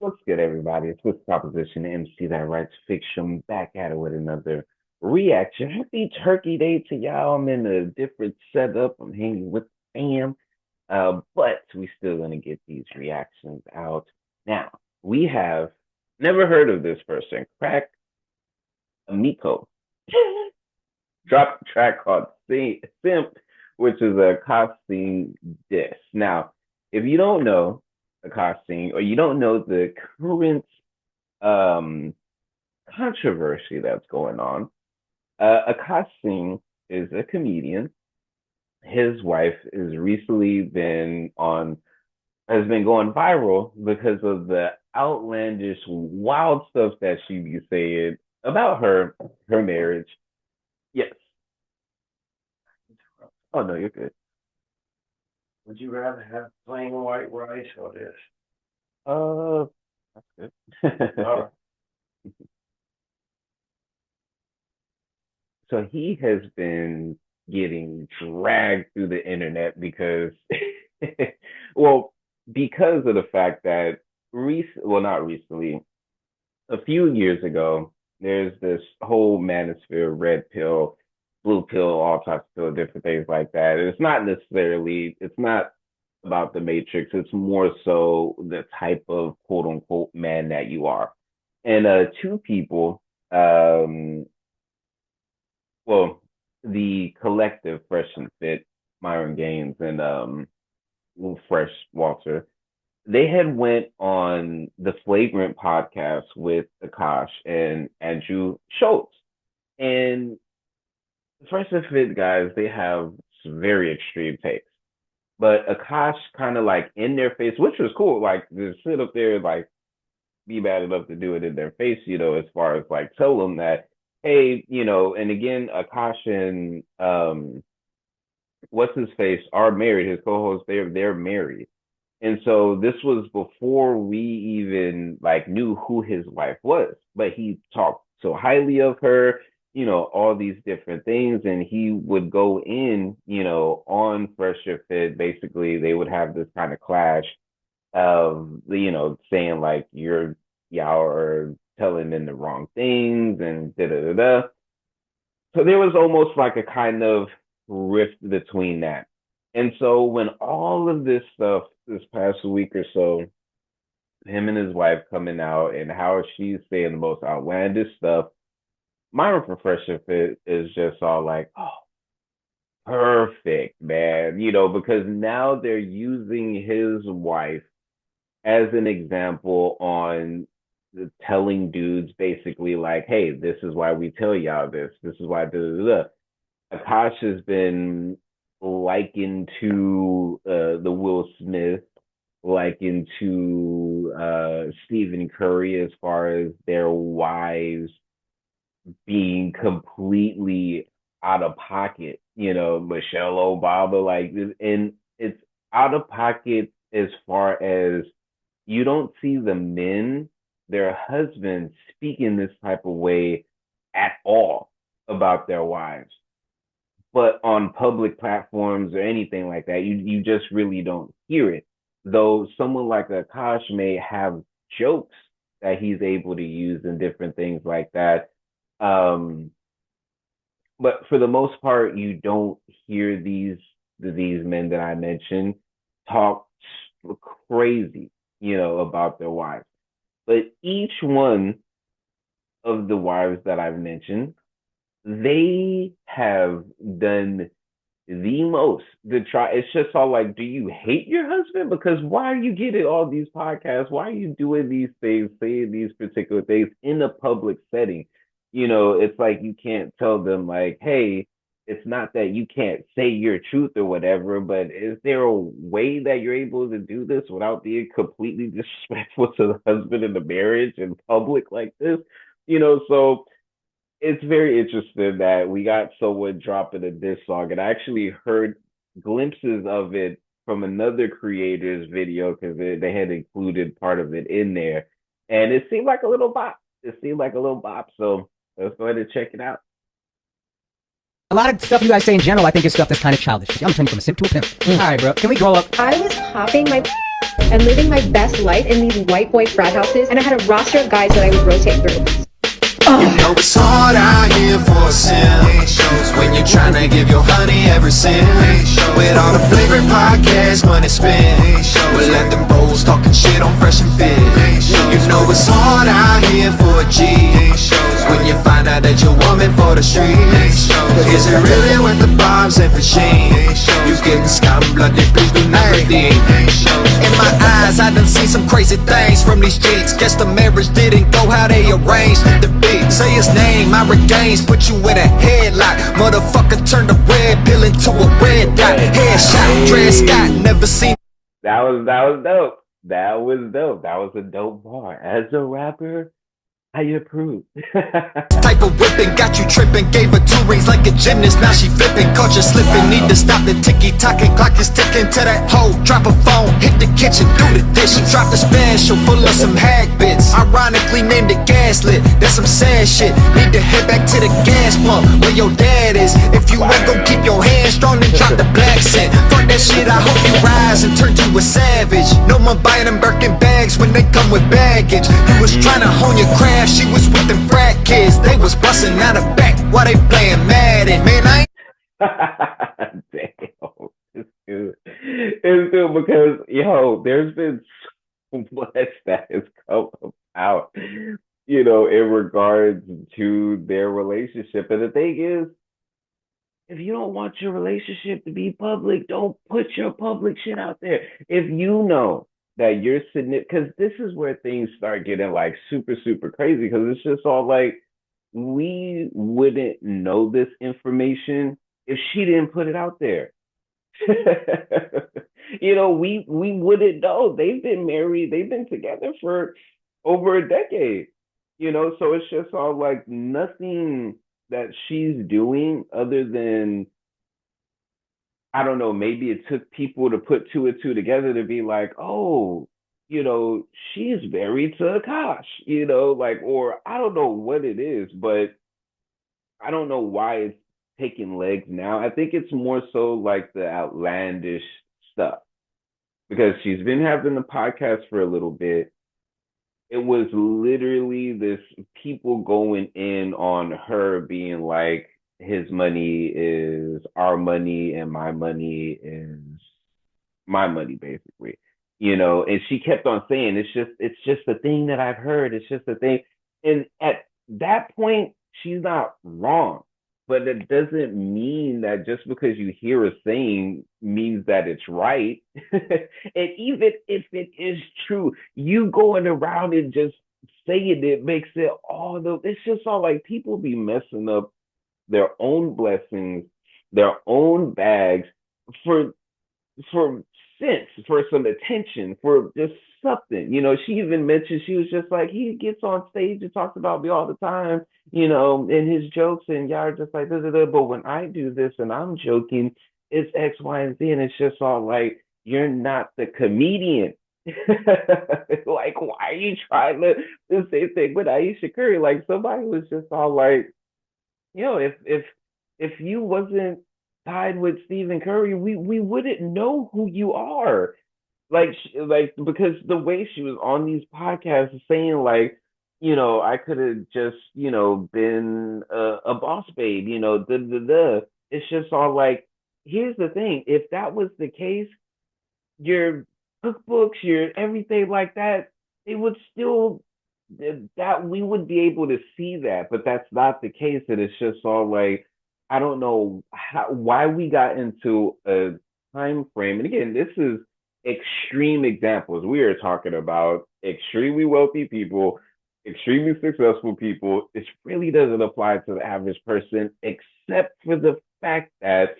What's good, everybody? It's with Proposition MC that writes fiction back at it with another reaction. Happy Turkey Day to y'all. I'm in a different setup. I'm hanging with fam, but we still gonna get these reactions out. Now, we have never heard of this person. Crack Amico dropped a track called SIMP, which is a Akaash Singh diss. Now, if you don't know Akaash Singh or you don't know the current um, controversy that's going on, Akaash Singh is a comedian. His wife has recently been on has been going viral because of the outlandish, wild stuff that she be saying about her marriage. Yes. Oh no, you're good. Would you rather have plain white rice or this? Uh, that's good. All right. So he has been getting dragged through the internet because, well, because of the fact that not recently, a few years ago, there's this whole manosphere, red pill, blue pill, all types of pill, different things like that. It's not about the matrix. It's more so the type of quote unquote man that you are. And two people, well, the collective Fresh and Fit, Myron Gaines and Fresh Walter, they had went on the Flagrant podcast with Akash and Andrew Schultz. And Fresh and Fit guys, they have some very extreme takes. But Akash kind of like in their face, which was cool, like to sit up there like be bad enough to do it in their face, as far as like tell them that, hey, and again, Akash and what's his face are married. His co-host, they're married. And so this was before we even like knew who his wife was. But he talked so highly of her, all these different things. And he would go in, on Fresher Fit. Basically, they would have this kind of clash of, saying like y'all are telling them the wrong things and da da da da. So there was almost like a kind of rift between that. And so when all of this stuff this past week or so, him and his wife coming out and how she's saying the most outlandish stuff, my refresher fit is just all like, oh, perfect, man. Because now they're using his wife as an example on telling dudes basically like, hey, this is why we tell y'all this. This is why. Da, da, da. Akash has been likened to the Will Smith, likened to Stephen Curry as far as their wives being completely out of pocket. Michelle Obama, like, and it's out of pocket as far as you don't see the men, their husbands, speaking this type of way at all about their wives. But on public platforms or anything like that, you just really don't hear it. Though someone like Akash may have jokes that he's able to use and different things like that. Um, but for the most part, you don't hear these men that I mentioned talk crazy, about their wives. But each one of the wives that I've mentioned, they have done the most to try. It's just all like, do you hate your husband? Because why are you getting all these podcasts? Why are you doing these things, saying these particular things in a public setting? It's like you can't tell them like, hey, it's not that you can't say your truth or whatever, but is there a way that you're able to do this without being completely disrespectful to the husband in the marriage in public like this? So it's very interesting that we got someone dropping a diss song, and I actually heard glimpses of it from another creator's video because they had included part of it in there, and it seemed like a little bop. It seemed like a little bop. So let's go ahead and check it out. A lot of stuff you guys say in general, I think is stuff that's kind of childish. I'm turning from a simp to a pimp. All right, bro. Can we grow up? I was popping my and living my best life in these white boy frat houses, and I had a roster of guys that I would rotate through. You know it's hard out here for a simp when you're trying to give your honey every cent. With all the favorite podcasts, money spent. We'll let them bros talking shit on Fresh and Fit. You know it's hard out here for a G when you find out that you're woman for the streets. Is it really worth the bombs and for shame? You getting scum blooded, please do not redeem. In my eyes, I done seen some crazy things from these cheats. Guess the marriage didn't go how they arranged it to be. Say his name, I regains, put you in a headlock. Motherfucker turned a red pill into a red dot. Headshot, Dred Scott, never seen. That was dope. That was dope. That was a dope bar. As a rapper, I approve. Type of whipping, got you tripping. Gave her 2 rings like a gymnast, now she flipping. Caught you slipping, need to stop the ticky-tocking. Clock is ticking to that hoe. Drop a phone, hit the kitchen, do the dishes. Drop the special, full of some hack bits. Ironically named it gaslit, that's some sad shit. Need to head back to the gas pump, where your dad is. If you ain't gon' keep your hands strong, then drop the black scent. Fuck that shit, I hope you rise and turn to a savage. No one buying them Birkin bags when they come with baggage. You was trying to hone your craft, she was with them frat kids. They was busting out of back while they playing Madden. Man, I ain't Damn, it's good. It's good because there's been so much that has come about, in regards to their relationship. And the thing is, if you don't want your relationship to be public, don't put your public shit out there. If you know that you're significant, because this is where things start getting like super, super crazy, because it's just all like, we wouldn't know this information if she didn't put it out there. We wouldn't know. They've been married, they've been together for over a decade. So it's just all like nothing that she's doing other than, I don't know, maybe it took people to put two and two together to be like, oh, she's married to Akaash, or I don't know what it is, but I don't know why it's taking legs now. I think it's more so like the outlandish stuff, because she's been having the podcast for a little bit. It was literally this people going in on her being like, his money is our money and my money is my money, basically. And she kept on saying, it's just a thing that I've heard. It's just a thing. And at that point, she's not wrong. But it doesn't mean that just because you hear a saying means that it's right. And even if it is true, you going around and just saying it makes it it's just all like people be messing up their own blessings, their own bags for sense, for some attention, for just something. She even mentioned, she was just like, he gets on stage and talks about me all the time, in his jokes, and y'all are just like, da, da, da. But when I do this and I'm joking, it's X, Y, and Z, and it's just all like, you're not the comedian. Like, why are you trying to the same thing with Aisha Curry? Like, somebody was just all like, if you wasn't tied with Stephen Curry, we wouldn't know who you are. Like because the way she was on these podcasts saying like, I could have just, been a boss babe, da da da. It's just all like, here's the thing: if that was the case, your cookbooks, your everything like that, it would still that we would be able to see that, but that's not the case. And it's just all like, I don't know why we got into a time frame. And again, this is extreme examples. We are talking about extremely wealthy people, extremely successful people. It really doesn't apply to the average person, except for the fact that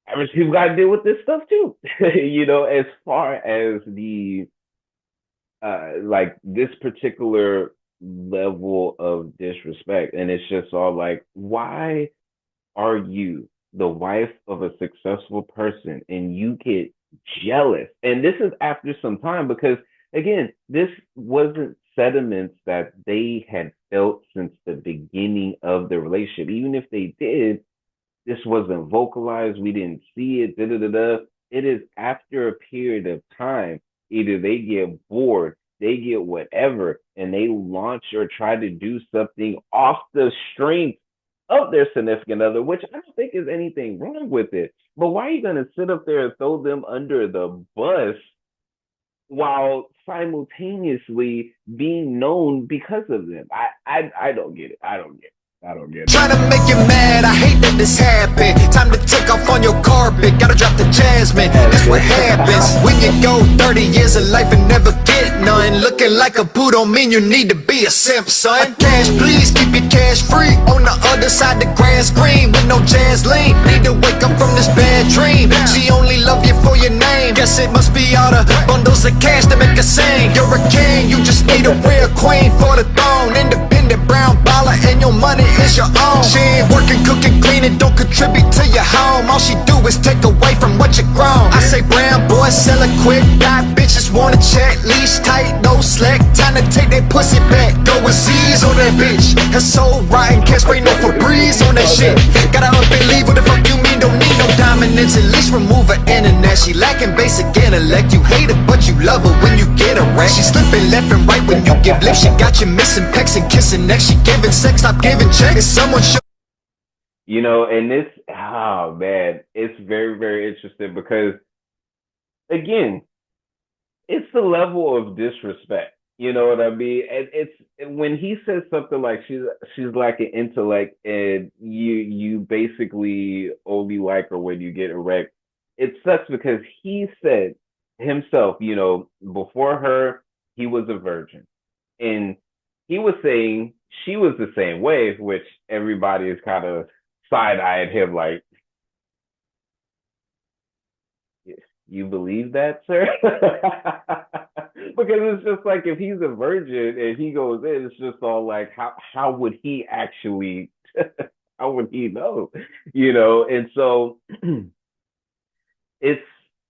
average people got to deal with this stuff too. As far as the like this particular level of disrespect. And it's just all like, why are you the wife of a successful person and you get jealous? And this is after some time, because again, this wasn't sentiments that they had felt since the beginning of the relationship. Even if they did, this wasn't vocalized. We didn't see it. Da da da da. It is after a period of time, either they get bored, they get whatever, and they launch or try to do something off the strength of their significant other, which I don't think is anything wrong with it. But why are you going to sit up there and throw them under the bus while simultaneously being known because of them? I don't get it. I don't get it. I don't get it. Trying to make you mad, I hate that this happened. Time to take off on your carpet, gotta drop the jasmine. That's what happens when you go 30 years of life and never get none. Looking like a boo don't mean you need to be a simp, son. Cash, please keep your cash free. On the other side, the grass green with no jazz lean. Need to wake up from this bad dream. She only love you for your name. Guess it must be all the bundles of cash to make her sing. You're a king, you just need a real queen for the throne. Independent brown baller and your money is your own. She ain't working, cooking, cleaning, don't contribute to your home. All she do is take away from what you grown. I say brown boys selling quick, got bitches wanna check. Leash tight, no slack, time to take that pussy back. Go and seize on that bitch. Her soul rotten, can't spray no Febreze on that shit. Gotta up and leave, what the fuck you mean? Don't need no dominance, at least remove her internet. She lacking basic intellect, you hate her but you love her when you get her right. She slipping left and right when you give lip. She got you missing pecs and kissing next. She giving sex, stop giving checks. Someone should. You know, and this, oh man, it's very, very interesting because, again, it's the level of disrespect. You know what I mean? And it's when he says something like she's lacking intellect, and you basically only like her when you get erect. It sucks because he said himself, you know, before her, he was a virgin, and he was saying she was the same way, which everybody is kind of side-eyed him like, you believe that, sir? Because it's just like if he's a virgin and he goes in, it's just all like, how would he actually, how would he know, you know? And so it's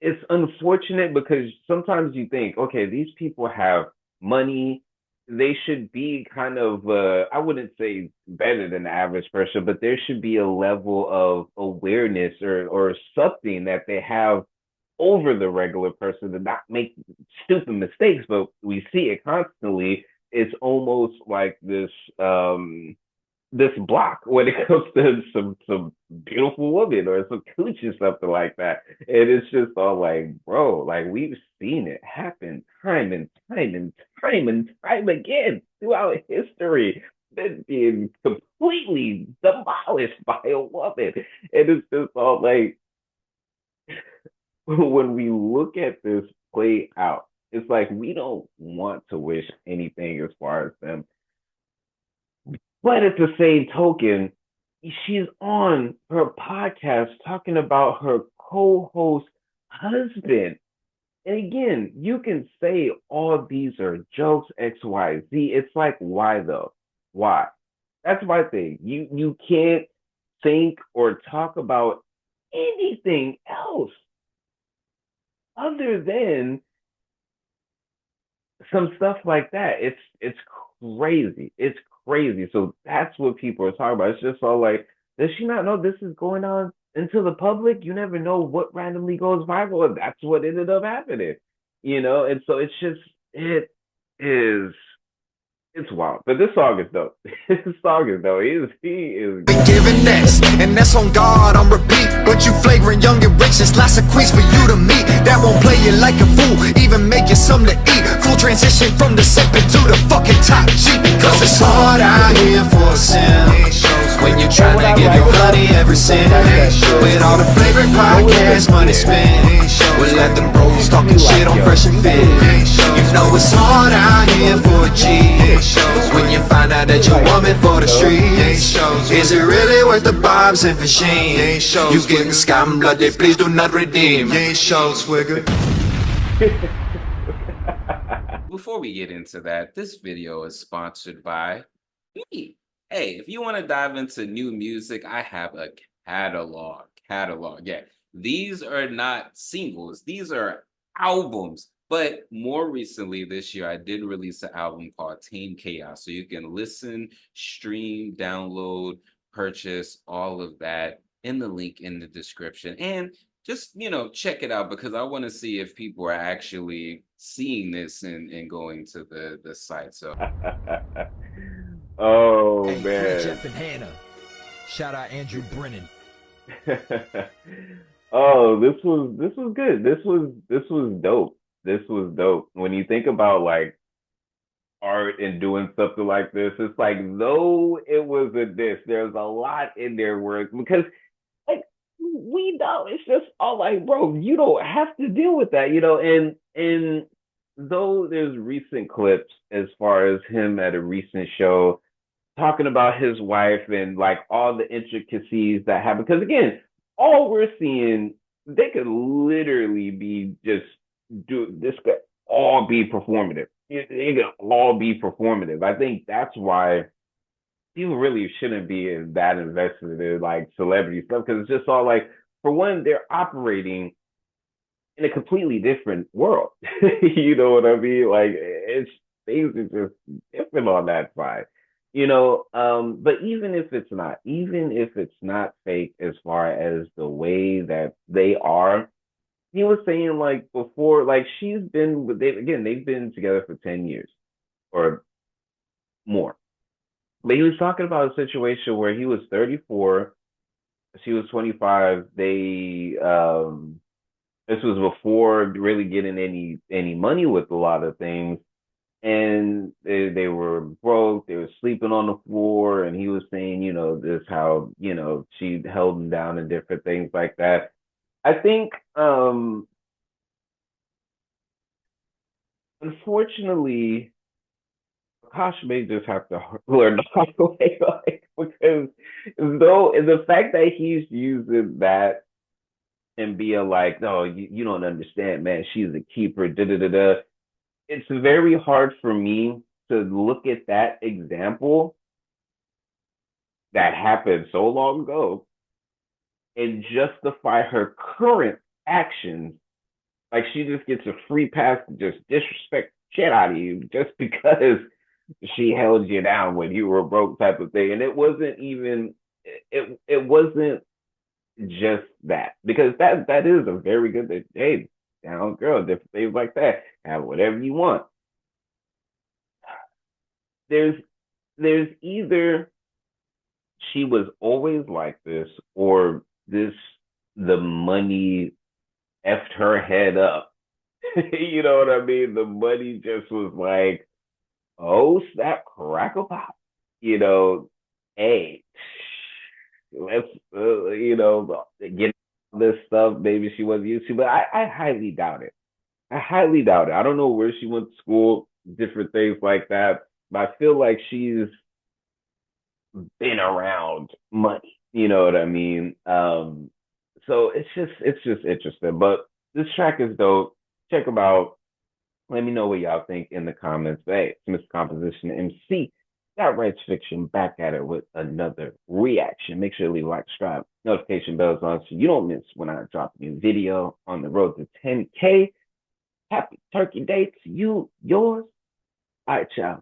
it's unfortunate because sometimes you think, okay, these people have money, they should be kind of I wouldn't say better than the average person, but there should be a level of awareness or something that they have over the regular person to not make stupid mistakes. But we see it constantly. It's almost like this block when it comes to some beautiful woman or some coochie or something like that. And it's just all like, bro, like we've seen it happen time and time and time and time again throughout history. Then being completely demolished by a woman. And it's just all like when we look at this play out, it's like we don't want to wish anything as far as them. But at the same token, she's on her podcast talking about her co-host husband. And again, you can say all these are jokes, X, Y, Z. It's like, why though? Why? That's my thing. You can't think or talk about anything else other than some stuff like that. It's crazy. It's crazy. So that's what people are talking about. It's just all like, does she not know this is going on into the public? You never know what randomly goes viral, and that's what ended up happening. You know, and so it's just is it's wild. But this song is dope. This song is dope. He is been given next, and that's on God on repeat. But you flagrant, young and rich, there's lots of queens for you to meet. That won't play you like a fool, even make you something to eat. Full transition from the sipping to the fucking top G. Cause it's hard out here for a sin. When you're trying to give your honey every cent. With all the favorite podcasts, money spent. We'll let them bros talking shit on Fresh and Fit. You know it's hard out here for a G. When you find out that you're woman for the streets. Is it really worth the bobs and machine? You getting scam bloody, please do not redeem. Before we get into that, this video is sponsored by me. Hey, if you want to dive into new music, I have a catalog. Yeah, these are not singles, these are albums. But more recently this year, I did release an album called Tame Chaos. So you can listen, stream, download, purchase, all of that in the link in the description. And just check it out because I want to see if people are actually seeing this and going to the site. So Oh Hey, free man. Jeff and Hannah. Shout out Andrew Brennan. Oh, this was good. This was dope. This was dope. When you think about like art and doing something like this, it's like though it was a diss, there's a lot in there where because like we know it's just all like, bro, you don't have to deal with that, and though there's recent clips as far as him at a recent show talking about his wife and like all the intricacies that happen. Because again, all we're seeing, they could literally be just do this could all be performative. It could all be performative. I think that's why people really shouldn't be that invested in like celebrity stuff because it's just all like, for one, they're operating in a completely different world. You know what I mean? Like it's things are just different on that side. But even if it's not fake as far as the way that they are, he was saying like before, like they've been together for 10 years or more. But he was talking about a situation where he was 34, she was 25. This was before really getting any money with a lot of things, and they were broke. They were sleeping on the floor, and he was saying, this how she held him down and different things like that. I think, unfortunately, Akash may just have to learn the hard way, like, because though the fact that he's using that and being like, no, you don't understand, man. She's a keeper. Da da da da. It's very hard for me to look at that example that happened so long ago and justify her current actions. Like she just gets a free pass to just disrespect shit out of you just because she held you down when you were broke, type of thing. And it wasn't just that, because that is a very good thing. Hey, down girl, different things like that. Have whatever you want. There's either she was always like this, or the money effed her head up. You know what I mean? The money just was like, oh snap, crackle pop. You know, hey, let's get this stuff. Maybe she wasn't used to, but I highly doubt it. I highly doubt it. I don't know where she went to school, different things like that, but I feel like she's been around money. You know what I mean? So it's just interesting. But this track is dope. Check them out. Let me know what y'all think in the comments. But hey, it's Mr. Composition MC. That writes fiction back at it with another reaction. Make sure to leave a like, subscribe, notification bells on so you don't miss when I drop a new video on the road to 10K. Happy Turkey Day to you, yours. All right, y'all.